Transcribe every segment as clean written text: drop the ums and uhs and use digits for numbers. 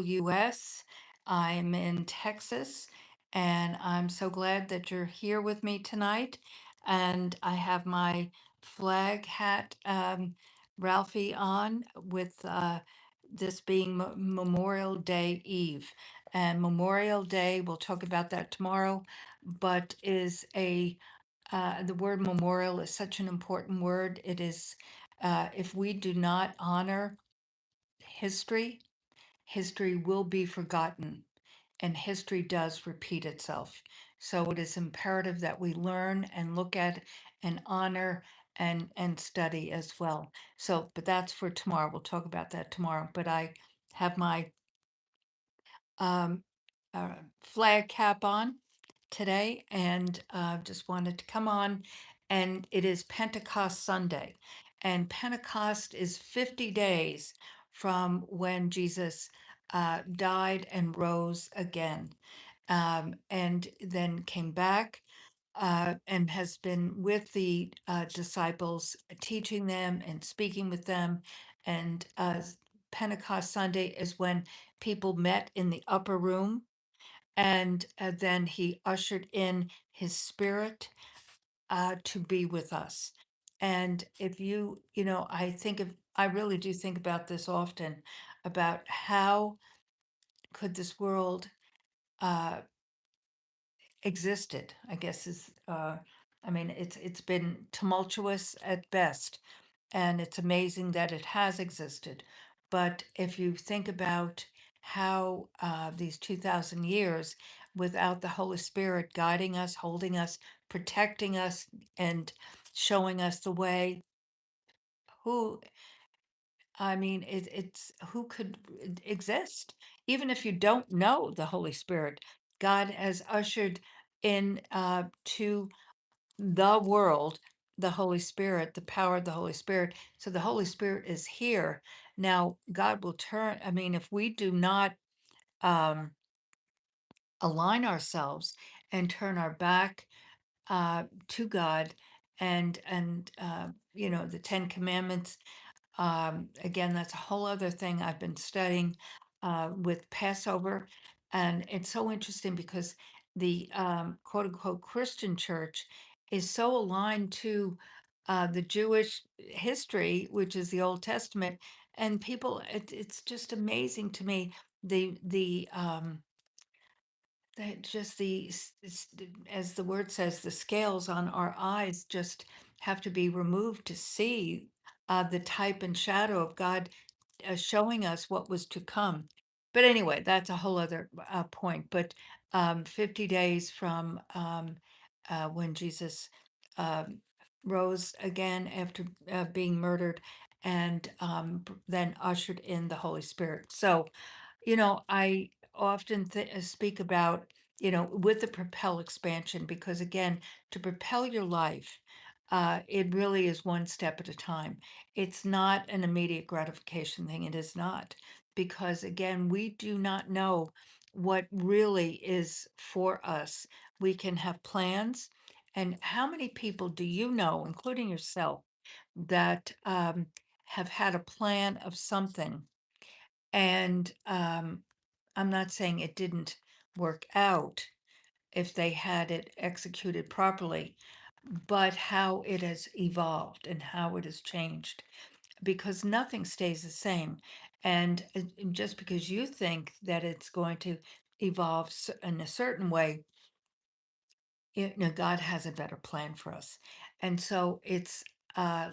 US. I'm in Texas, and I'm so glad that you're here with me tonight. And I have my flag hat, Ralphie, on with this being Memorial Day Eve. And Memorial Day, we'll talk about that tomorrow, but the word memorial is such an important word. It is, if we do not honor history, history will be forgotten, and history does repeat itself. So it is imperative that we learn and look at and honor and study as well. So, but that's for tomorrow. We'll talk about that tomorrow. But I have my um, flag cap on today and just wanted to come on. And it is Pentecost Sunday. And Pentecost is 50 days from when Jesus died and rose again, and then came back and has been with the disciples, teaching them and speaking with them. And Pentecost Sunday is when people met in the upper room, and then he ushered in his spirit to be with us. And if I really do think about this often, about how could this world uh, existed, I guess I mean, it's been tumultuous at best, and it's amazing that it has existed. But if you think about how these 2,000 years without the Holy Spirit guiding us, holding us, protecting us, and showing us the way, who, I mean, it's who could exist? Even if you don't know the Holy Spirit, God has ushered in to the world, the Holy Spirit, the power of the Holy Spirit. So the Holy Spirit is here. Now, God will turn, I mean, if we do not um, align ourselves and turn our back to God and the Ten Commandments, again, that's a whole other thing I've been studying with Passover. And it's so interesting because the quote unquote Christian church is so aligned to the Jewish history, which is the Old Testament. And it's just amazing to me that just as the word says, the scales on our eyes just have to be removed to see the type and shadow of God showing us what was to come. But anyway, that's a whole other point. But 50 days from when Jesus um, rose again after being murdered and then ushered in the Holy Spirit. So, I often speak about, with the Propel expansion, because again, to propel your life, it really is one step at a time. It's not an immediate gratification thing. It is not. Because again, we do not know what really is for us. We can have plans. And how many people do you know, including yourself, that have had a plan of something? And I'm not saying it didn't work out if they had it executed properly, but how it has evolved and how it has changed, because nothing stays the same. And just because you think that it's going to evolve in a certain way, God has a better plan for us. And so it's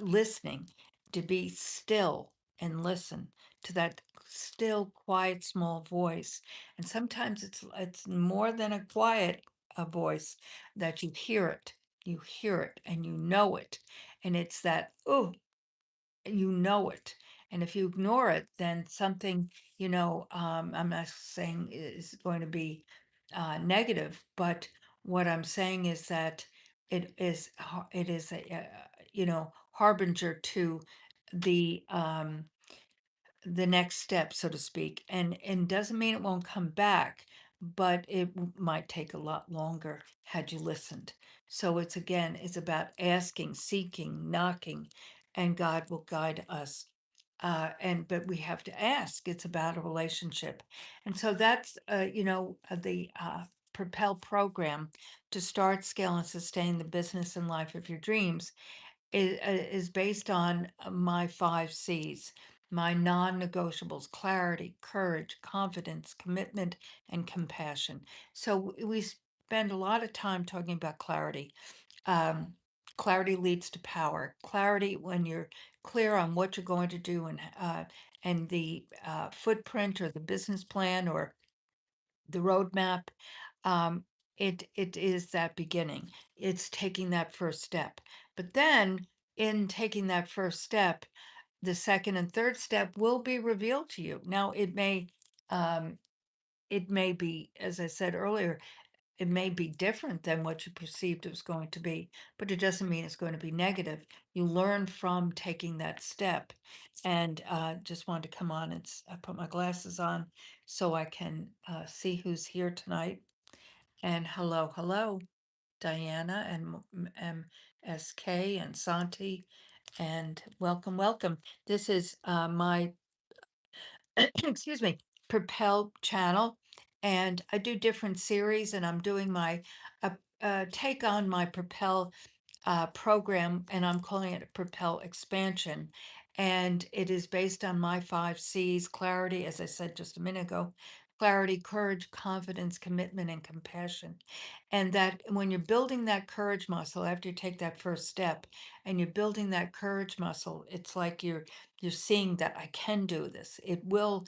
listening, to be still and listen to that still, quiet, small voice. And sometimes it's more than a quiet voice, that you hear it, and you know it. And it's that, oh, you know it. And if you ignore it, then something, I'm not saying is going to be negative, but what I'm saying is that it is harbinger to the the next step, so to speak. And doesn't mean it won't come back, but it might take a lot longer had you listened. So it's about asking, seeking, knocking, and God will guide us but we have to ask. It's about a relationship, and so that's the Propel program to start, scale, and sustain the business and life of your dreams is based on my 5 C's, my non-negotiables: clarity, courage, confidence, commitment, and compassion. So we spend a lot of time talking about clarity. um, Clarity leads to power. Clarity, when you're clear on what you're going to do, and the footprint or the business plan or the roadmap, um, it is that beginning. It's taking that first step. But then, in taking that first step, the second and third step will be revealed to you. Now, um, it may be, as I said earlier, it may be different than what you perceived it was going to be, but it doesn't mean it's going to be negative. You learn from taking that step. And just wanted to come on and I put my glasses on so I can see who's here tonight. And hello, hello, Diana and SK and Santi, and welcome, welcome. This is my excuse me, Propel channel, and I do different series, and I'm doing my take on my Propel program, and I'm calling it Propel Expansion. And it is based on my 5 C's: clarity, as I said just a minute ago, clarity, courage, confidence, commitment, and compassion. And that when you're building that courage muscle, after you take that first step and you're building that courage muscle, it's like you're seeing that I can do this. It will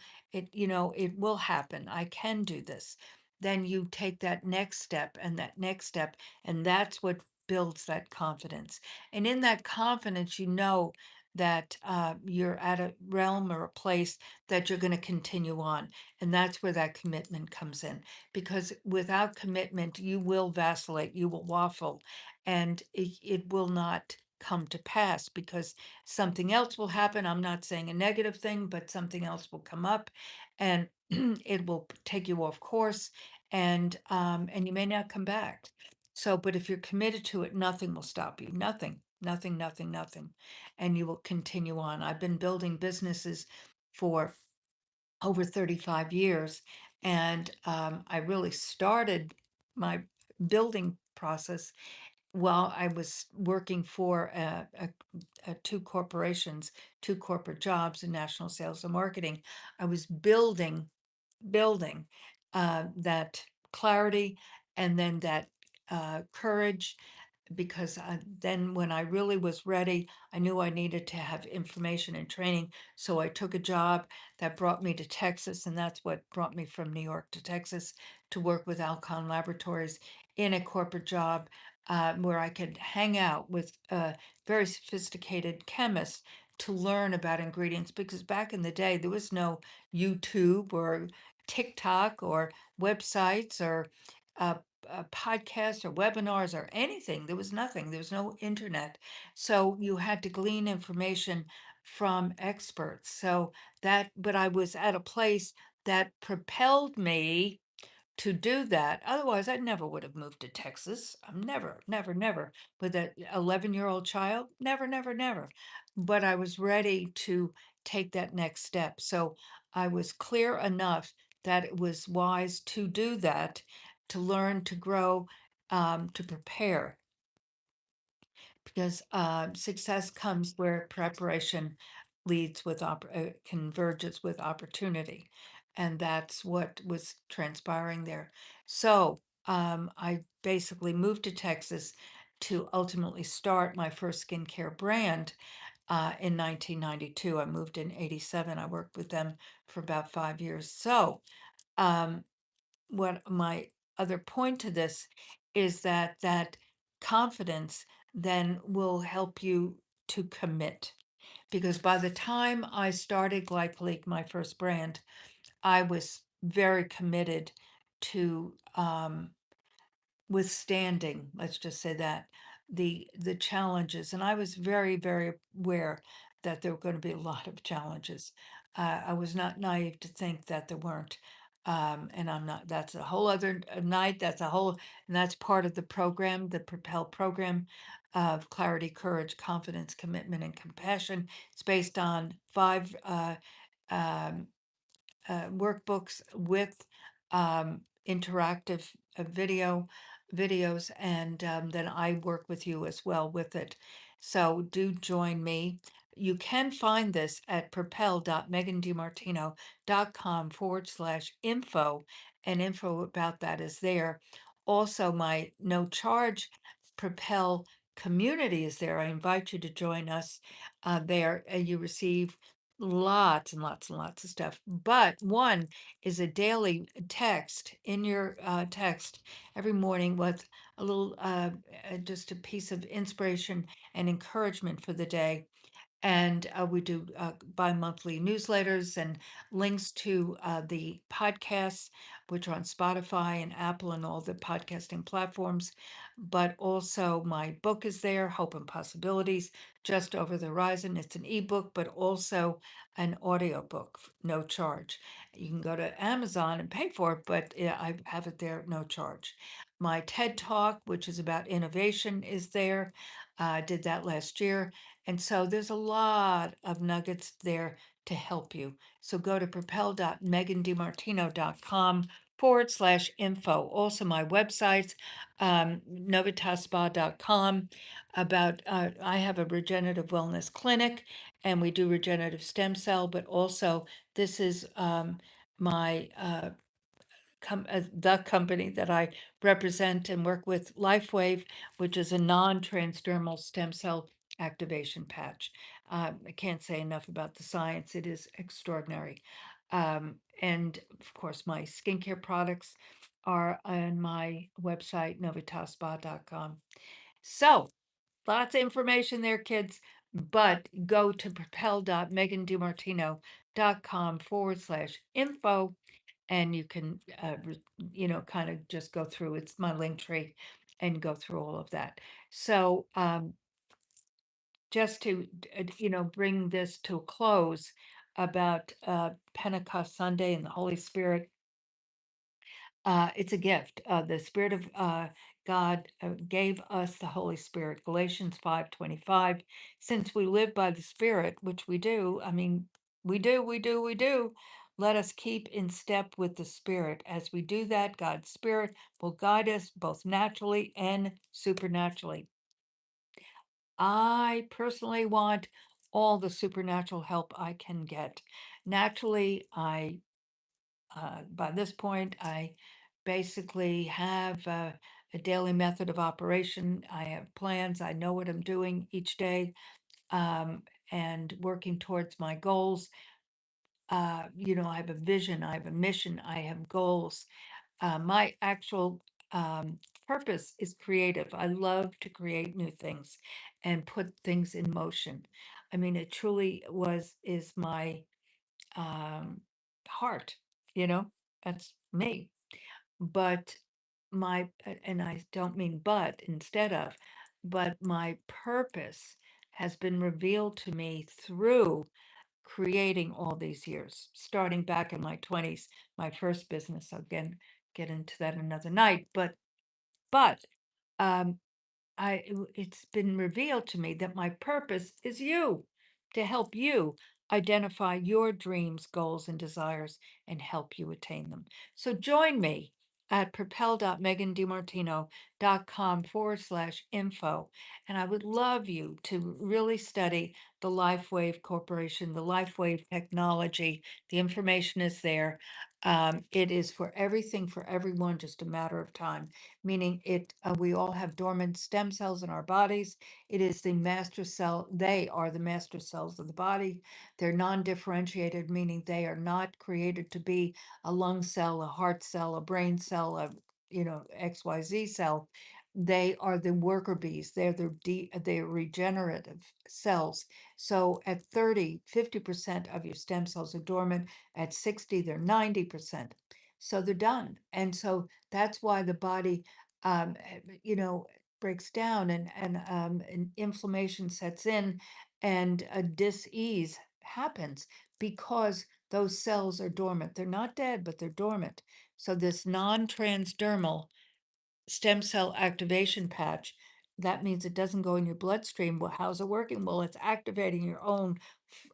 happen. I can do this. Then you take that next step and that next step, and that's what builds that confidence. And in that confidence, you know that you're at a realm or a place that you're going to continue on. And that's where that commitment comes in. Because without commitment, you will vacillate, you will waffle, and it will not come to pass because something else will happen. I'm not saying a negative thing, but something else will come up and it will take you off course, and you may not come back. So, but if you're committed to it, nothing will stop you. Nothing, nothing, nothing, nothing. And you will continue on. I've been building businesses for over 35 years. And I really started my building process while I was working for two corporations, two corporate jobs in national sales and marketing. I was building that clarity, and then that courage, because then when I really was ready, I knew I needed to have information and training. So I took a job that brought me to Texas, and that's what brought me from New York to Texas to work with Alcon Laboratories in a corporate job, where I could hang out with very sophisticated chemists to learn about ingredients. Because back in the day, there was no YouTube or TikTok or websites or uh, podcasts or webinars or anything. There was nothing. There was no internet. So you had to glean information from experts. But I was at a place that propelled me to do that. Otherwise, I never would have moved to Texas. I'm never, never, never with an 11-year-old child. Never, never, never. But I was ready to take that next step. So I was clear enough that it was wise to do that, to learn, to grow, to prepare, because success comes where preparation leads with converges with opportunity, and that's what was transpiring there. So I basically moved to Texas to ultimately start my first skincare brand in 1992. I moved in 87. I worked with them for about 5 years. So um, what my other point to this is that confidence then will help you to commit, because by the time I started Glycolique, my first brand, I was very committed to withstanding, let's just say that, the challenges. And I was very, very aware that there were going to be a lot of challenges. I was not naive to think that there weren't. And I'm not, that's a whole other night. And that's part of the program, the Propel program of clarity, courage, confidence, commitment, and compassion. It's based on five um, workbooks with interactive videos, and then I work with you as well with it. So do join me. You can find this at propel.megandimartino.com/info, and info about that is there. Also, my no charge Propel community is there. I invite you to join us there, and you receive lots and lots and lots of stuff. But one is a daily text in your text every morning with a little, just a piece of inspiration and encouragement for the day. And we do bi-monthly newsletters and links to the podcasts, which are on Spotify and Apple and all the podcasting platforms. But also my book is there, Hope and Possibilities, Just Over the Horizon. It's an ebook, but also an audiobook, no charge. You can go to Amazon and pay for it, but yeah, I have it there, no charge. My TED Talk, which is about innovation, is there. I did that last year. And so there's a lot of nuggets there to help you. So go to propel.megandimartino.com/info. Also, my websites, novitasspa.com. I have a regenerative wellness clinic and we do regenerative stem cell, but also this is my the company that I represent and work with, LifeWave, which is a non-transdermal stem cell activation patch. I can't say enough about the science. It is extraordinary. And of course, my skincare products are on my website, novitaspa.com. So lots of information there, kids, but go to propel.megandimartino.com/info, and you can kind of just go through, it's my link tree, and go through all of that. So just to bring this to a close about Pentecost Sunday and the Holy Spirit, it's a gift. The Spirit of God gave us the Holy Spirit. Galatians 5:25. Since we live by the Spirit, which we do, I mean, we do. Let us keep in step with the Spirit. As we do that, God's Spirit will guide us both naturally and supernaturally. I personally want all the supernatural help I can get. Naturally, by this point, I basically have a daily method of operation. I have plans. I know what I'm doing each day, um, and working towards my goals. I have a vision, I have a mission, I have goals. My actual purpose is creative. I love to create new things and put things in motion. I mean, it truly is my um, heart, you know, that's me. But and I don't mean but instead of, but my purpose has been revealed to me through creating all these years, starting back in my 20s, my first business. I'll get into that another night. But um, it's been revealed to me that my purpose is you, to help you identify your dreams, goals, and desires and help you attain them. So join me at propel.megandimartino.com/info. And I would love you to really study the LifeWave Corporation, the LifeWave technology. The information is there. It is for everything, for everyone, just a matter of time, meaning we all have dormant stem cells in our bodies. It is the master cell. They are the master cells of the body. They're non-differentiated, meaning they are not created to be a lung cell, a heart cell, a brain cell, a XYZ cell. They are the worker bees. They're regenerative cells. So at 30, 50% of your stem cells are dormant. At 60, they're 90%. So they're done. And so that's why the body breaks down, and inflammation sets in, and a dis-ease happens because those cells are dormant. They're not dead, but they're dormant. So this non-transdermal stem cell activation patch, that means it doesn't go in your bloodstream. Well, how's it working? Well, it's activating your own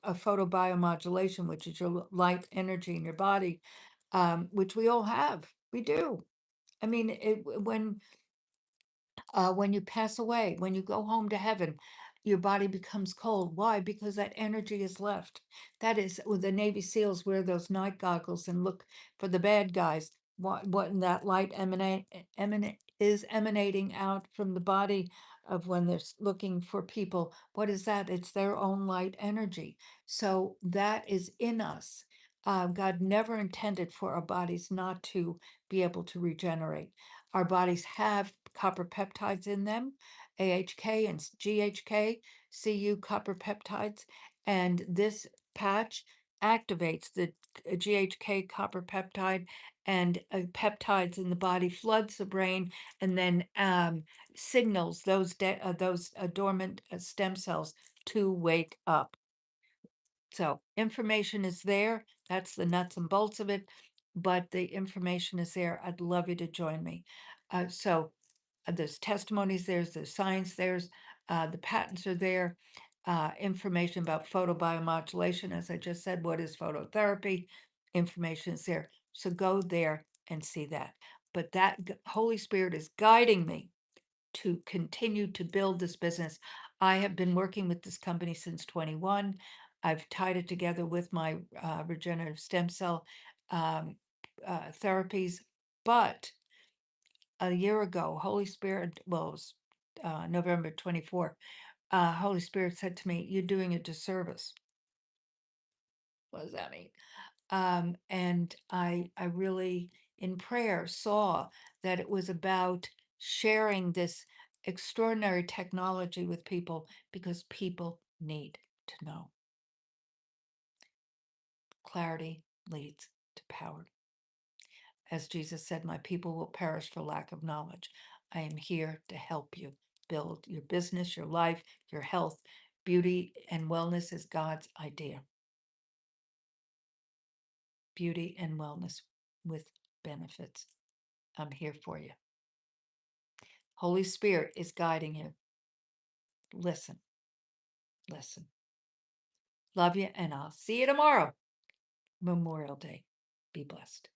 photobiomodulation, which is your light energy in your body, which we all have. We do. I mean, when you pass away, when you go home to heaven, your body becomes cold. Why? Because that energy is left. That is, with the Navy SEALs wear those night goggles and look for the bad guys. What that light is emanating out from the body of when they're looking for people. What is that? It's their own light energy. So that is in us. God never intended for our bodies not to be able to regenerate. Our bodies have copper peptides in them, AHK and GHK, Cu copper peptides, and this patch activates the GHK copper peptide, and peptides in the body floods the brain, and then signals those dormant stem cells to wake up. So information is there. That's the nuts and bolts of it, but the information is there. I'd love you to join me. There's testimonies, there's science, the patents are there, information about photobiomodulation. As I just said, what is phototherapy? Information is there. So go there and see that. But that Holy Spirit is guiding me to continue to build this business. I have been working with this company since 21. I've tied it together with my regenerative stem cell um, therapies. But a year ago, Holy Spirit, well, it was November 24th, Holy Spirit said to me, "You're doing a disservice." What does that mean? And I really, in prayer, saw that it was about sharing this extraordinary technology with people because people need to know. Clarity leads to power. As Jesus said, "My people will perish for lack of knowledge." I am here to help you build your business, your life, your health. Beauty and wellness is God's idea. Beauty and wellness with benefits. I'm here for you. Holy Spirit is guiding you. Listen, listen. Love you, and I'll see you tomorrow, Memorial Day. Be blessed.